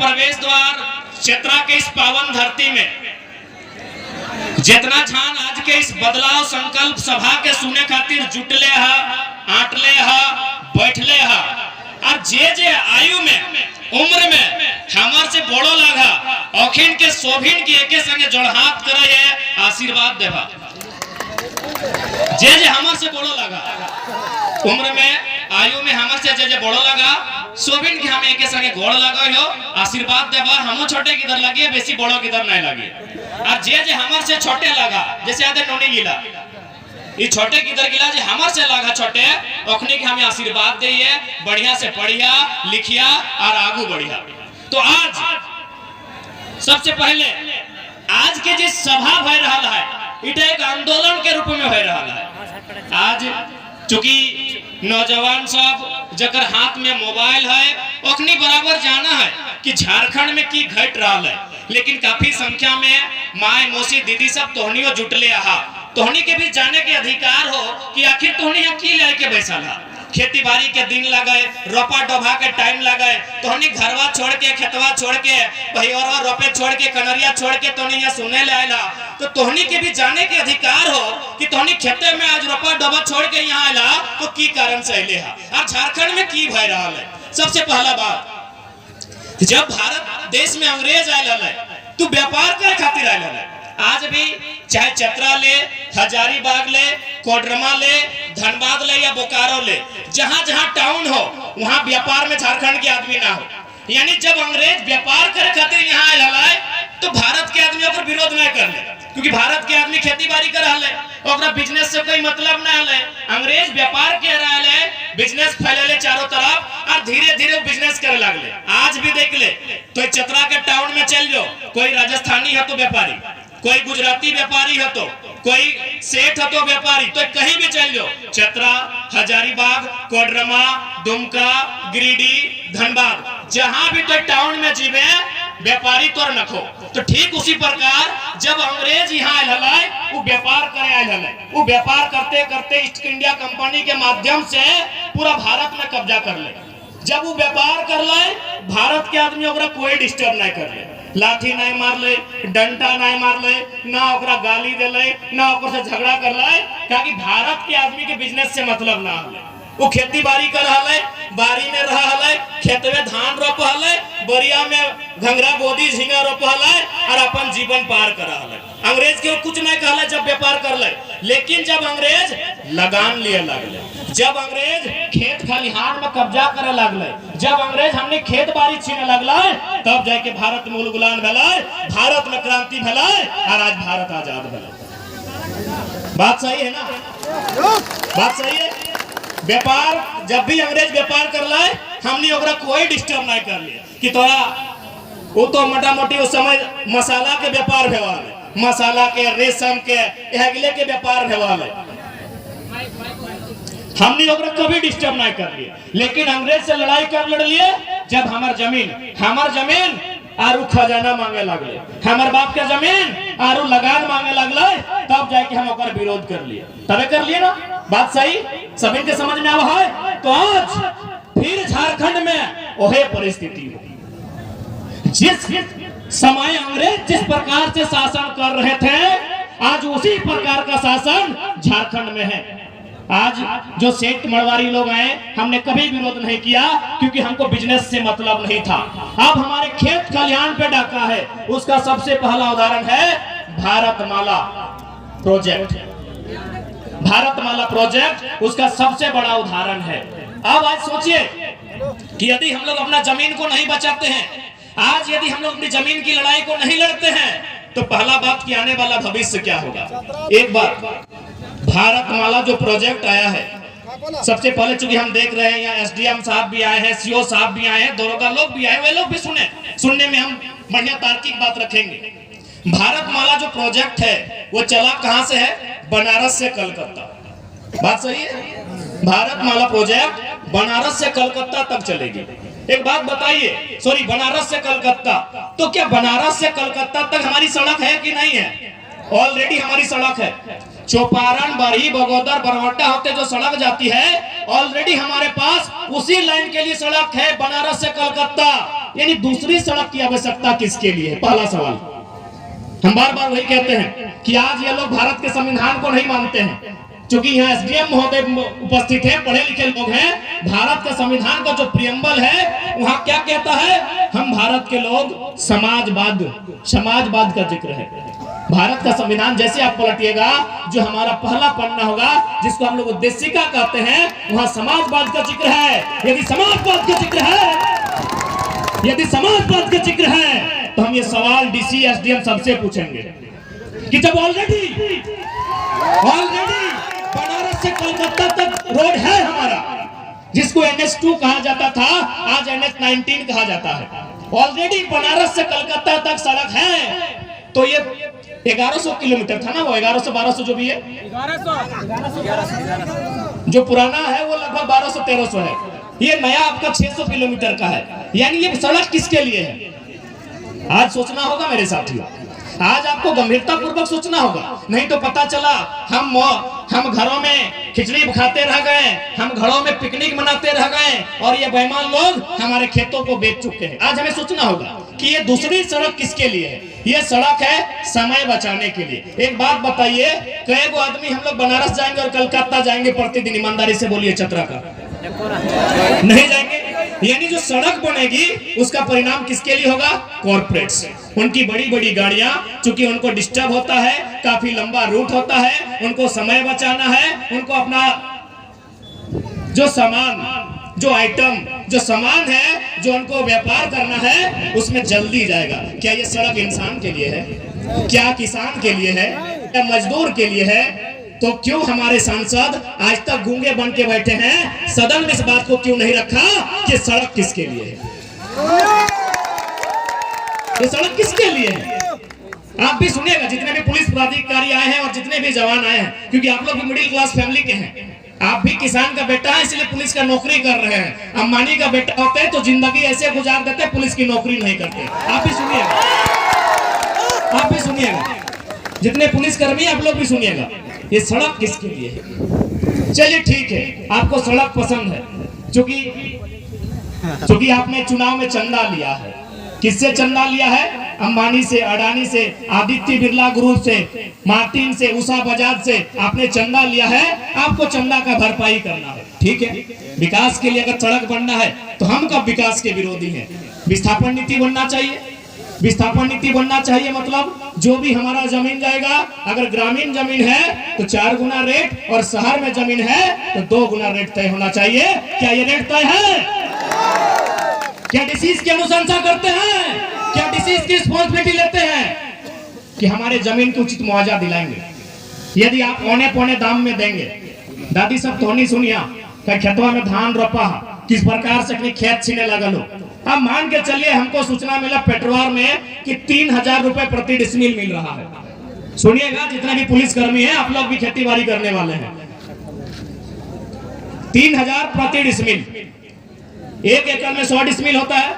प्रवेश द्वार चतरा के इस पावन धरती में जितना छान आज के इस बदलाव संकल्प सभा के सुने खातिर जुटले हा, आटले हा, बैठले हा और जे आयु में उम्र में हमार से बड़ो लागा अखिन के शोभिन की एके संगे जोड़हात करे आशीर्वाद देवा। जे हमार से बड़ो लगा उम्र में आयु में हमार से जे बड़ो लगा सोबिन के हम एके संगे गोड़ लगा हो आशीर्वाद देवा। हमो छोटे किधर लगे बेसी बड़ो किधर नहीं लगे और जे हमार से छोटे लगा जैसे आते नोनी गिला ये छोटे किधर गिला जे हमार से लगा छोटे ओखनी के हमें आशीर्वाद दिए बढ़िया से पढ़िया लिखिया और आगू बढ़िया। तो आज सबसे पहले आज के जिस सभा भय रहा है इटा एक आंदोलन के रूप में भय रहा है। आज चूंकि नौजवान सब जकर हाथ में मोबाइल है ओखनी बराबर जाना है कि झारखंड में की घट रहा है, लेकिन काफी संख्या में माए मौसी दीदी सब तोहनियो जुटले आहा। तोहनी के भी जाने के अधिकार हो कि आखिर तोहनी यहाँ की लेके बैसल है। खेती बाड़ी के दिन लगे रोपा डोभा के टाइम लगे तोहनी घरवा छोड़ के खेतवा छोड़ के भैया रोपे छोड़ के कनरिया छोड़ के तोहनी यहाँ सुने ले आयला। तो तोहनी के भी जाने के अधिकार हो कि तोहनी खेते में आज रोपा डोभा छोड़ के यहाँ आयला तो की कारण से अले है और झारखंड में की भय रहा है। सबसे पहला बात जब भारत देश में अंग्रेज आयल है तो व्यापार करे खातिर आयल है। आज भी चाहे चतरा ले, हजारीबाग ले, कोडरमा ले, धनबाद ले या बोकारो ले, जहां जहां टाउन हो वहां व्यापार में झारखंड के आदमी ना हो। यानी जब अंग्रेज व्यापार करे खातिर यहाँ आए तो भारत के आदमी पर विरोध नहीं कर ले, क्योंकि भारत के आदमी खेती बाड़ी कर रहा है और बिजनेस से कोई मतलब ना है। अंग्रेज व्यापार के रहा है, बिजनेस फैले चारों तरफ और धीरे धीरे बिजनेस करे लगले। आज भी देख ले तो चतरा के टाउन में चल जाओ, कोई राजस्थानी है तो व्यापारी, कोई गुजराती व्यापारी है तो कोई सेठ है तो व्यापारी, तो कहीं भी चल जाओ चतरा, हजारीबाग, कोडरमा, दुमका, गिरिडीह, धनबाद जहां भी तो टाउन में जीवे व्यापारी तो रखो। तो ठीक उसी प्रकार जब अंग्रेज यहाँ आए वो व्यापार करे आए वो व्यापार करते करते ईस्ट इंडिया कंपनी के माध्यम से पूरा भारत में कब्जा कर ले। जब वो व्यापार कर ले भारत के आदमी ओकरा कोई डिस्टर्ब नहीं कर ले, लाठी नहीं मार ले, डंडा नहीं मार ले, ना ओकरा गाली दे ले, ना ओकर से झगड़ा कर ले, क्योंकि भारत के आदमी के बिजनेस से मतलब ना है। वो खेती बाड़ी कर रहा है, बारी में रहा है, खेत में धान रोप है, बोरिया में घंगरा बोदी झींगा रोप है और अपन जीवन पार कर रहा है। अंग्रेज के कुछ नहीं कहला जब व्यापार कर ले, लेकिन जब अंग्रेज लगान लिए लगले, जब अंग्रेज खेत खलिहान में कब्जा करे लगले, जब अंग्रेज हमने खेत बाड़ी छीने लगले, तब जाके भारत में उलगुलान भेलै, भारत में क्रांति भेलै और आज भारत आजाद भेलै। बात सही है ना? बात सही है। व्यापार जब भी अंग्रेज व्यापार कर ले हमने ओकरा कोई डिस्टर्ब नहीं कर लिया कि तोरा वो तो मोटा मोटी उस समय मसाला के व्यापार भेवा ले, मसाला के, रेशम के, अगले के व्यापार भेवा ले, हमने ओकरा कभी डिस्टर्ब नहीं कर लिया। लेकिन अंग्रेज से लड़ाई कर लड़ लिए जब हमार जमीन आरु खजाना मांगे लगले, हमार बाप के जमीन आरु लगान मांगे लगले, तब जाके हम ओकर विरोध कर लिए, तबे कर लिए ना। बात सही सभी के समझ में आवा है। तो आज फिर झारखंड में वही परिस्थिति हो। जिस समय अंग्रेज जिस प्रकार से शासन कर रहे थे आज उसी प्रकार का शासन झारखंड में है। आज जो सेठ मरवारी लोग आए हमने कभी विरोध नहीं किया क्योंकि हमको बिजनेस से मतलब नहीं था। अब हमारे खेत खलिहान पे डाका है, उसका सबसे पहला उदाहरण है भारतमाला प्रोजेक्ट। भारतमाला प्रोजेक्ट उसका सबसे बड़ा उदाहरण है। अब आज सोचिए कि यदि हम लोग अपना जमीन को नहीं बचाते हैं, आज यदि हम लोग अपनी जमीन की लड़ाई को नहीं लड़ते हैं, तो पहला बात कि आने वाला भविष्य क्या होगा। एक बात भारतमाला जो प्रोजेक्ट आया है, सबसे पहले चूंकि हम देख रहे हैं यहाँ एसडीएम साहब भी आए हैं, सीओ साहब भी आए हैं, दरोगा लोग भी आए, वे लोग भी सुनने में हम बढ़िया तार्किक बात रखेंगे। भारतमाला जो प्रोजेक्ट है वो चला कहां से है? बनारस से कलकत्ता। बात सही है। भारतमाला प्रोजेक्ट बनारस से कलकत्ता तक चलेगी। एक बात बताइए, सॉरी बनारस से कलकत्ता, तो क्या बनारस से कलकत्ता तक हमारी सड़क है कि नहीं है? ऑलरेडी हमारी सड़क है। चौपारण, बरही, बगोदर, बरवट्टा होते जो सड़क जाती है, ऑलरेडी हमारे पास उसी लाइन के लिए सड़क है, बनारस से कलकत्ता। यानी दूसरी सड़क की आवश्यकता किसके लिए है? पहला सवाल। हम बार बार वही कहते हैं कि आज ये लोग भारत के संविधान को नहीं मानते हैं, क्योंकि यहाँ एसडीएम महोदय उपस्थित हैं, पढ़े लिखे लोग हैं। भारत के संविधान का जो प्रियम्बल है वहाँ क्या कहता है? हम भारत के लोग समाजवाद का जिक्र है। भारत का संविधान जैसे आप पलटिएगा, जो हमारा पहला पन्ना होगा जिसको हम लोग उद्देशिका कहते हैं, वहाँ समाजवाद का जिक्र है। यदि समाजवाद का जिक्र है तो हम ये सवाल डीसी एसडीएम सबसे पूछेंगे कि जब ऑलरेडी बनारस से कलकत्ता तक रोड है हमारा, जिसको NH2 कहा जाता था, आज NH19 कहा जाता है, ऑलरेडी बनारस से कलकत्ता तक सड़क है, तो ये 1100 किलोमीटर था ना, वो 1100-1200 जो भी है, 1100 जो पुराना है वो लगभग 1200-1300 है, ये नया आपका 600 किलोमीटर का है। यानी ये सड़क किसके लिए है? आज सोचना होगा मेरे साथियों, आज आपको गंभीरता पूर्वक सोचना होगा, नहीं तो पता चला हम घरों में खिचड़ी खाते रह गए, हम घरों में पिकनिक मनाते रह गए और ये बेईमान लोग हमारे खेतों को बेच चुके हैं। आज हमें सोचना होगा कि ये दूसरी सड़क किसके लिए है? ये सड़क है समय बचाने के लिए। एक बात बताइए, कई गो आदमी हम लोग बनारस जाएंगे और कलकत्ता जाएंगे प्रतिदिन? ईमानदारी से बोलिए, चतरा का नहीं जाएंगे। यानी जो सड़क बनेगी उसका परिणाम किसके लिए होगा? कॉर्पोरेट्स, उनकी बड़ी बड़ी गाड़ियां, चूंकि उनको डिस्टर्ब होता है, काफी लंबा रूट होता है, उनको समय बचाना है, उनको अपना जो सामान है, जो उनको व्यापार करना है, उसमें जल्दी जाएगा। क्या ये सड़क इंसान के लिए है? क्या किसान के लिए है? क्या मजदूर के लिए है? तो क्यों हमारे सांसद आज तक गूंगे बन के बैठे हैं? सदन में इस बात को क्यों नहीं रखा कि सड़क किसके लिए है? ये सड़क किसके लिए है? आप भी सुनिएगा, जितने भी पुलिस पदाधिकारी आए हैं और जितने भी जवान आए हैं, क्योंकि आप लोग भी मिडिल क्लास फैमिली के हैं, आप भी किसान का बेटा है, इसलिए पुलिस का नौकरी कर रहे हैं। अंबानी का बेटा होते तो जिंदगी ऐसे गुजार देते, पुलिस की नौकरी नहीं करते। आप भी सुनिएगा, जितने पुलिस कर्मी आप लोग भी सुनिएगा, ये सड़क किसके लिए है? चलिए ठीक है, आपको सड़क पसंद है, क्योंकि आपने चुनाव में चंदा लिया है। किससे चंदा लिया है? अंबानी से, अडानी से, आदित्य बिरला ग्रुप से, मार्टिन से, उषा बजाज से आपने चंदा लिया है। आपको चंदा का भरपाई करना है, ठीक है। विकास के लिए अगर सड़क बनना है तो हम कब विकास के विरोधी हैं? विस्थापन नीति बनना चाहिए। विस्थापन नीति बनना चाहिए मतलब जो भी हमारा जमीन जाएगा, अगर ग्रामीण जमीन है तो 4 गुना रेट, और शहर में जमीन है तो 2 गुना रेट तय होना चाहिए। क्या ये रेट तय है? क्या डिसीज की अनुशंसा करते हैं? क्या डिसीज की रिस्पॉन्सिबिलिटी लेते हैं कि हमारे जमीन को उचित मुआवजा दिलाएंगे? यदि आप औने पौने दाम में देंगे, दादी सब तो नहीं सुनिया, खेतवा में धान रोपा, किस प्रकार से अपनी खेत छीने लगल हो। अब मान के चलिए हमको सूचना मिला पेटवार में कि 3000 रुपए प्रति डिसमिल मिल रहा है। सुनिएगा, जितने भी पुलिसकर्मी हैं, आप लोग भी खेती बाड़ी करने वाले हैं, 3000 प्रति डिसमिल। 1 एकड़ में 100 डिसमिल होता है,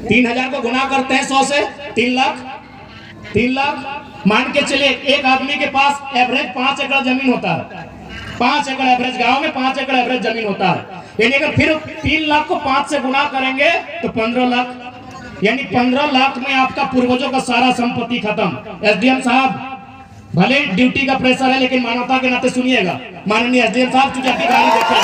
3000 को गुना करते हैं 100 से, 3 लाख मान के चलिए। एक आदमी के पास एवरेज 5 एकड़ जमीन होता है, 5 एकड़ एवरेज, गांव में 5 एकड़ एवरेज जमीन होता है। यानी अगर फिर 3 लाख को 5 से गुना करेंगे तो 15 लाख, यानी 15 लाख में आपका पूर्वजों का सारा संपत्ति खत्म। एसडीएम साहब, भले ड्यूटी का प्रेशर है लेकिन मानवता के नाते सुनिएगा। माननीय एसडीएम साहब, चूंकि आपकी गाड़ी देखे,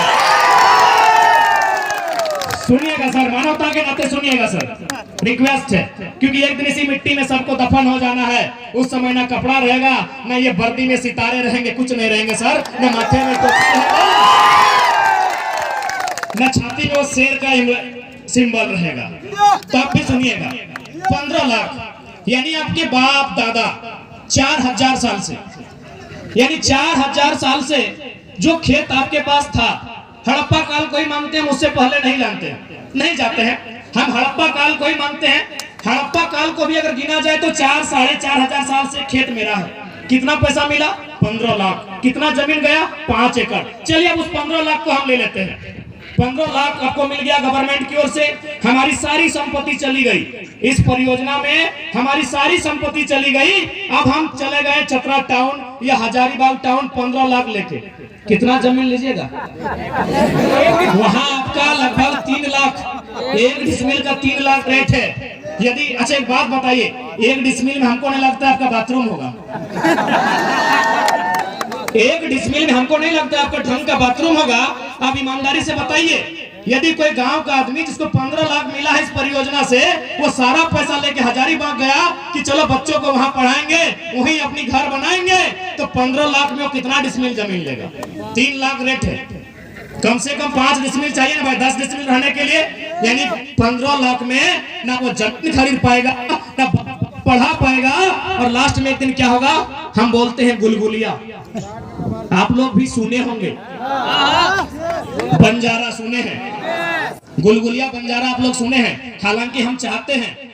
सुनिएगा सर, मानवता के नाते सुनिएगा सर, रिक्वेस्ट है, क्योंकि एक दिन इसी मिट्टी में सबको दफन हो जाना है। उस समय ना कपड़ा रहेगा, ना ये वर्दी में सितारे रहेंगे, कुछ नहीं रहेंगे सर, ना माथे में टोपी रहेगा, ना छाती में वो शेर का सिंबल रहेगा। तो आप भी सुनिएगा, 15 लाख यानी आपके बाप दादा 4000 साल से, यानी 4000 साल से जो खेत आपके पास था, हड़प्पा काल को ही मानते हैं, मुझसे पहले नहीं जानते, नहीं जाते हैं। हम हड़प्पा काल को ही मानते हैं। हड़प्पा काल को भी अगर गिना जाए तो 4-4.5 साल से खेत मेरा है। कितना पैसा मिला? 15 लाख। कितना जमीन गया? 5 एकड़। चलिए अब उस 15 लाख को हम ले लेते हैं, 15 लाख आपको मिल गया गवर्नमेंट की ओर से। हमारी सारी संपत्ति चली गई इस परियोजना में, हमारी सारी संपत्ति चली गई। अब हम चले गए चतरा टाउन या हजारीबाग टाउन 15 लाख लेके। कितना जमीन लीजिएगा? वहां आपका लगभग 3 लाख, 1 डिसमिल का 3 लाख रेट है। यदि अच्छा एक बात बताइए, 1 डिसमिल में हमको नहीं लगता आपका बाथरूम होगा। 1 डिसमिल में हमको नहीं लगता आपका ढंग का बाथरूम होगा। आप ईमानदारी से बताइए, यदि कोई गांव का आदमी जिसको 15 लाख मिला है इस परियोजना से, वो सारा पैसा लेके हजारीबाग गया कि चलो बच्चों को वहां पढ़ाएंगे, वहीं अपनी घर बनाएंगे, तो 15 लाख में वो कितना डिसमिल जमीन लेगा? 3 लाख रेट है। कम से कम 5 डिसमिल चाहिए ना भाई, 10 डिसमिल रहने के लिए। यानी 15 लाख में ना वो जमीन खरीद पाएगा, ना पढ़ा पाएगा, और लास्ट में एक दिन क्या होगा? हम बोलते हैं गुलगुलिया। आप लोग भी सुने होंगे, बंजारा सुने हैं, गुलगुलिया बंजारा आप लोग सुने हैं। हालांकि हम चाहते हैं